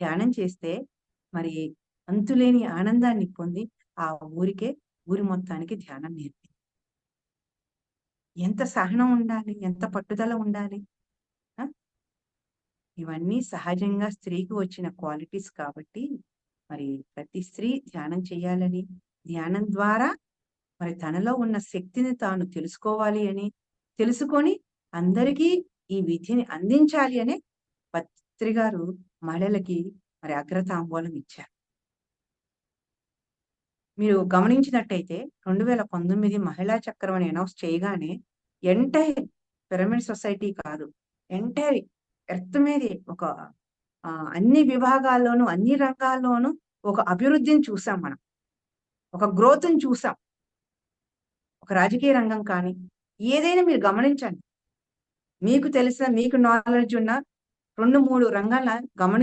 ధ్యానం చేస్తే మరి అంతులేని ఆనందాన్ని పొంది ఆ ఊరికే ఊరి మొత్తానికి ధ్యానం నేర్పింది. ఎంత సహనం ఉండాలి? ఎంత పట్టుదల ఉండాలి? ఆ! ఇవన్నీ సహజంగా స్త్రీకి వచ్చిన క్వాలిటీస్ కాబట్టి మరి ప్రతి స్త్రీ ధ్యానం చేయాలని, ధ్యానం ద్వారా మరి తనలో ఉన్న శక్తిని తాను తెలుసుకోవాలి అని, తెలుసుకొని అందరికీ ఈ విద్యని అందించాలి అనే పత్రి గారు మహిళలకి మరి అగ్రతాంబూలం ఇచ్చారు. మీరు గమనించినట్టయితే 2019 మహిళా చక్రం అని అనౌన్స్ చేయగానే ఎంటైర్ పిరమిడ్ సొసైటీ కాదు. ఎంటైర్ ఎర్త్ మీదే ఒక అన్ని విభాగాల్లోనూ, అన్ని రంగాల్లోనూ ఒక అభివృద్ధిని చూసాం మనం. ఒక గ్రోత్‌ని చూసాం. ఒక రాజకీయ రంగం కానీ, ఏదైనా మీరు గమనించండి. మీకు తెలిసిన, మీకు నాలెడ్జ్ ఉన్న 2, 3 రంగాల గమనించి